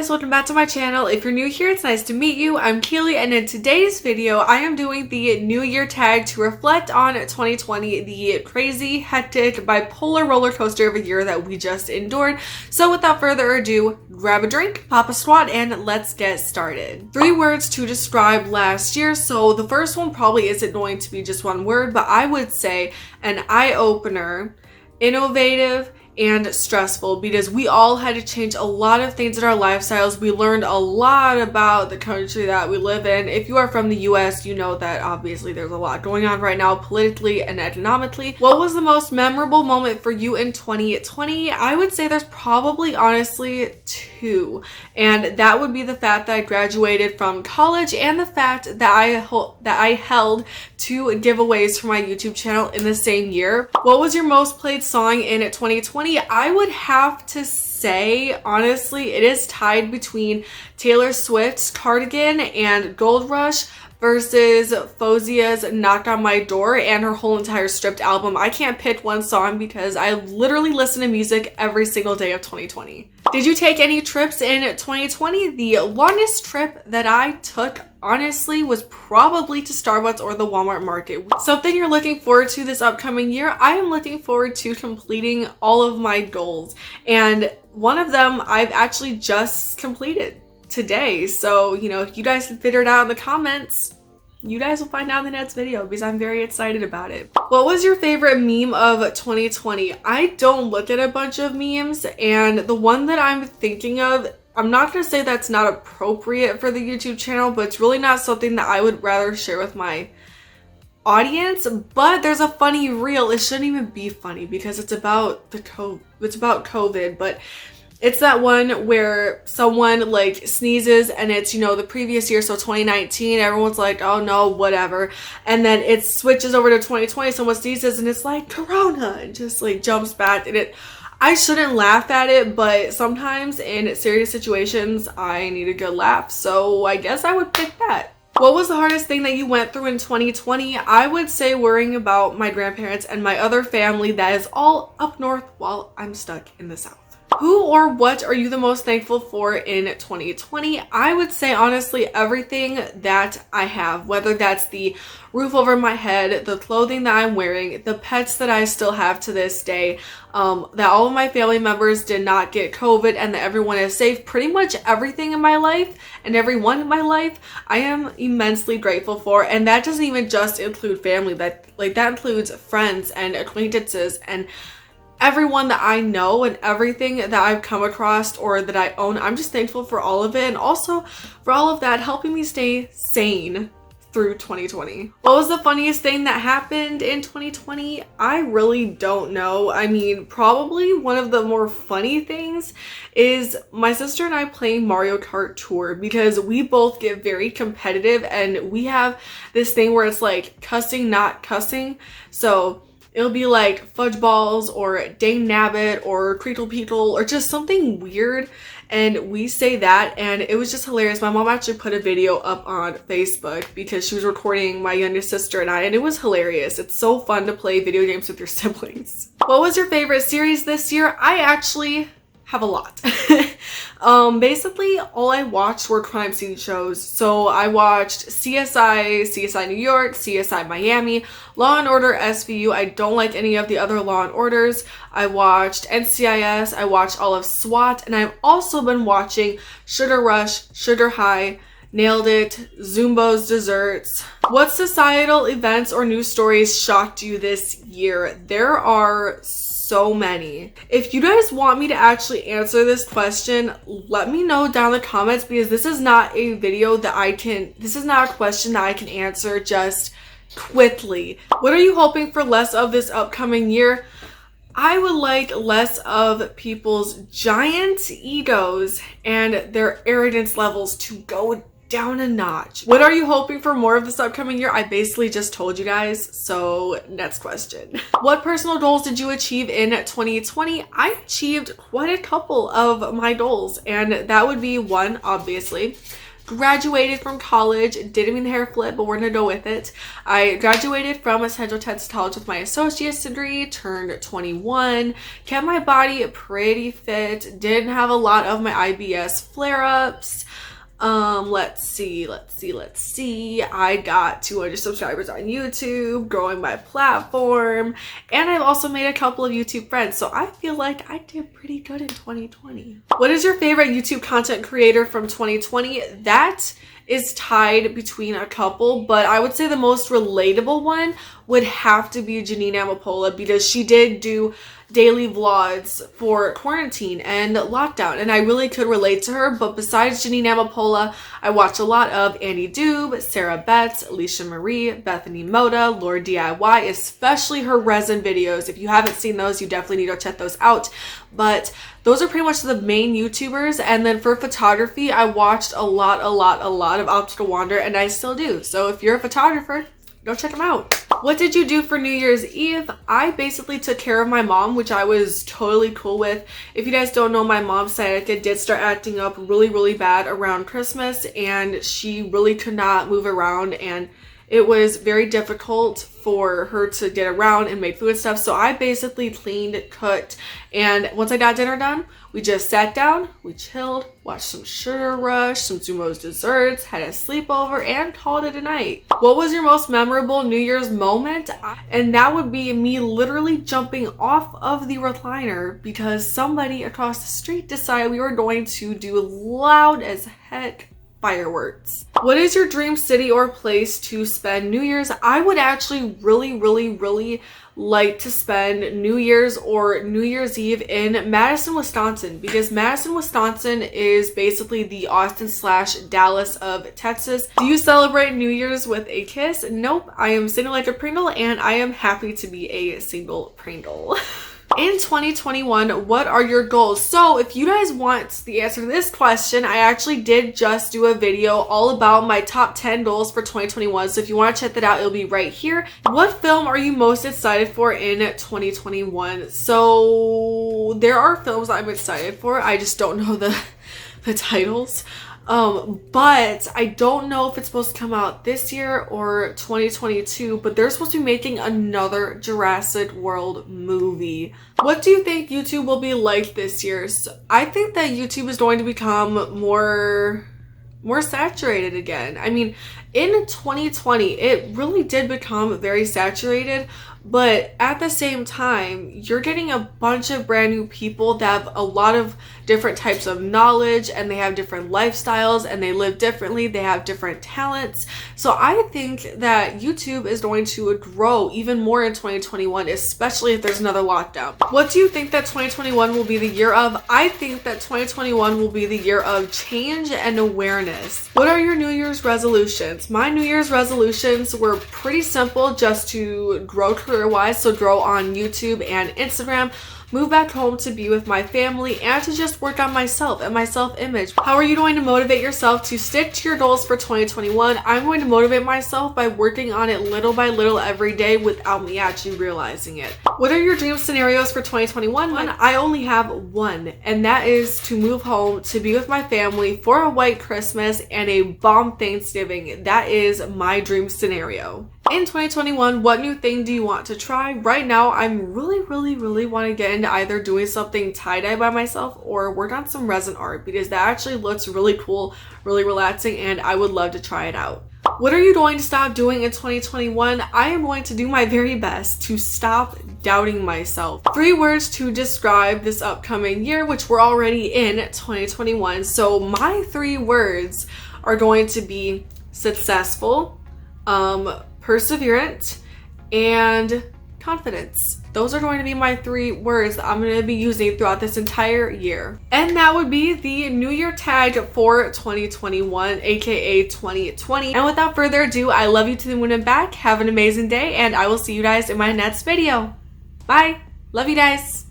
guys, welcome back to my channel. If you're new here, it's nice to meet you. I'm Keelie, and in today's video, I am doing the New Year tag to reflect on 2020, the crazy, hectic, bipolar roller coaster of a year that we just endured. So without further ado, grab a drink, pop a squat, and let's get started. 3 words to describe last year. So the first one probably isn't going to be just one word, but I would say an eye-opener, innovative, and stressful, because we all had to change a lot of things in our lifestyles. We learned a lot about the country that we live in. If you are from the US, you know that obviously there's a lot going on right now politically and economically. What was the most memorable moment for you in 2020? I would say there's probably honestly 2, and that would be the fact that I graduated from college and the fact that I held 2 giveaways for my YouTube channel in the same year. What was your most played song in 2020? I would have to say, honestly, it is tied between Taylor Swift's Cardigan and Gold Rush versus Fozia's Knock on My Door and her whole entire Stripped album. I can't pick one song because I literally listen to music every single day of 2020. Did you take any trips in 2020? The longest trip that I took, honestly, was probably to Starbucks or the Walmart market. Something you're looking forward to this upcoming year? I am looking forward to completing all of my goals, and one of them I've actually just completed today. So, you know, if you guys can figure it out in the comments, you guys will find out in the next video because I'm very excited about it. What was your favorite meme of 2020? I don't look at a bunch of memes, and the one that I'm thinking of, I'm not going to say that's not appropriate for the YouTube channel, but it's really not something that I would rather share with my audience. But there's a funny reel. It shouldn't even be funny because it's about COVID, but it's that one where someone like sneezes and it's, you know, the previous year, so 2019, everyone's like, oh no, whatever. And then it switches over to 2020, someone sneezes and it's like Corona, and just like jumps back. And I shouldn't laugh at it, but sometimes in serious situations, I need a good laugh. So I guess I would pick that. What was the hardest thing that you went through in 2020? I would say worrying about my grandparents and my other family that is all up north while I'm stuck in the south. Who or what are you the most thankful for in 2020? I would say honestly everything that I have, whether that's the roof over my head, the clothing that I'm wearing, the pets that I still have to this day, that all of my family members did not get COVID and that everyone is safe. Pretty much everything in my life and everyone in my life I am immensely grateful for, and that doesn't even just include family, that includes friends and acquaintances and everyone that I know and everything that I've come across or that I own. I'm just thankful for all of it, and also for all of that helping me stay sane through 2020. What was the funniest thing that happened in 2020? I really don't know. I mean, probably one of the more funny things is my sister and I playing Mario Kart Tour, because we both get very competitive and we have this thing where it's like cussing, not cussing. So it'll be like fudge balls or dang nabbit or creakle peakle or just something weird, and we say that, and it was just hilarious. My mom actually put a video up on Facebook because she was recording my youngest sister and I, and it was hilarious. It's so fun to play video games with your siblings. What was your favorite series this year? I actually have a lot. Basically all I watched were crime scene shows. So I watched CSI New York, CSI Miami, Law and Order SVU. I don't like any of the other Law and Orders. I watched NCIS, I watched all of SWAT, and I've also been watching Sugar Rush, Sugar High, Nailed It, Zumbo's Desserts. What societal events or news stories shocked you this year? There are so many. If you guys want me to actually answer this question, let me know down in the comments, because this is not a question that I can answer just quickly. What are you hoping for less of this upcoming year? I would like less of people's giant egos and their arrogance levels to go down a notch. What are you hoping for more of this upcoming year? I basically just told you guys, so next question. What personal goals did you achieve in 2020? I achieved quite a couple of my goals, and that would be one, obviously, graduated from college. Didn't mean the hair flip, but we're gonna go with it. I graduated from Central Texas College with my associate's degree, turned 21, kept my body pretty fit, didn't have a lot of my IBS flare-ups. Let's see. I got 200 subscribers on YouTube, growing my platform, and I've also made a couple of YouTube friends, so I feel like I did pretty good in 2020. What is your favorite YouTube content creator from 2020? That is tied between a couple, but I would say the most relatable one would have to be Janine Amapola, because she did do daily vlogs for quarantine and lockdown, and I really could relate to her. But besides Janine Amapola, I watch a lot of Annie Doob, Sarah Betts, Alicia Marie, Bethany Moda, Lord DIY, especially her resin videos. If you haven't seen those, you definitely need to check those out. But those are pretty much the main YouTubers. And then for photography, I watched a lot of Optical Wander, and I still do. So if you're a photographer, go check them out. What did you do for New Year's Eve? I basically took care of my mom, which I was totally cool with. If you guys don't know, my mom's sciatica did start acting up really bad around Christmas, and she really could not move around, and it was very difficult for her to get around and make food and stuff. So I basically cleaned, cooked, and once I got dinner done, we just sat down, we chilled, watched some Sugar Rush, some Zumo's desserts, had a sleepover, and called it a night. What was your most memorable New Year's moment? And that would be me literally jumping off of the recliner because somebody across the street decided we were going to do loud as heck fireworks. What is your dream city or place to spend New Year's? I would actually really like to spend New Year's or New Year's Eve in Madison, Wisconsin, because Madison, Wisconsin is basically the Austin/Dallas of Texas. Do you celebrate New Year's with a kiss? Nope. I am single like a Pringle, and I am happy to be a single Pringle. In 2021, what are your goals? So if you guys want the answer to this question, I actually did just do a video all about my top 10 goals for 2021. So if you want to check that out, it'll be right here. What film are you most excited for in 2021? So there are films I'm excited for. I just don't know the titles. But I don't know if it's supposed to come out this year or 2022, but they're supposed to be making another Jurassic World movie. What do you think YouTube will be like this year? So I think that YouTube is going to become more saturated again. I mean, in 2020, it really did become very saturated, but at the same time, you're getting a bunch of brand new people that have a lot of different types of knowledge, and they have different lifestyles, and they live differently, they have different talents. So I think that YouTube is going to grow even more in 2021, especially if there's another lockdown. What do you think that 2021 will be the year of? I think that 2021 will be the year of change and awareness. What are your New Year's resolutions? My New Year's resolutions were pretty simple, just to grow career-wise, so grow on YouTube and Instagram, move back home to be with my family, and to just work on myself and my self-image. How are you going to motivate yourself to stick to your goals for 2021? I'm going to motivate myself by working on it little by little every day without me actually realizing it. What are your dream scenarios for 2021? I only have one, and that is to move home to be with my family for a white Christmas and a bomb Thanksgiving. That is my dream scenario. In 2021, what new thing do you want to try? Right now, I'm really want to get into either doing something tie-dye by myself or work on some resin art, because that actually looks really cool, really relaxing, and I would love to try it out. What are you going to stop doing in 2021? I am going to do my very best to stop doubting myself. 3 words to describe this upcoming year, which we're already in 2021. So my 3 words are going to be successful, perseverant, and confidence. Those are going to be my 3 words that I'm going to be using throughout this entire year. And that would be the New Year tag for 2021, aka 2020. And without further ado, I love you to the moon and back. Have an amazing day, and I will see you guys in my next video. Bye. Love you guys.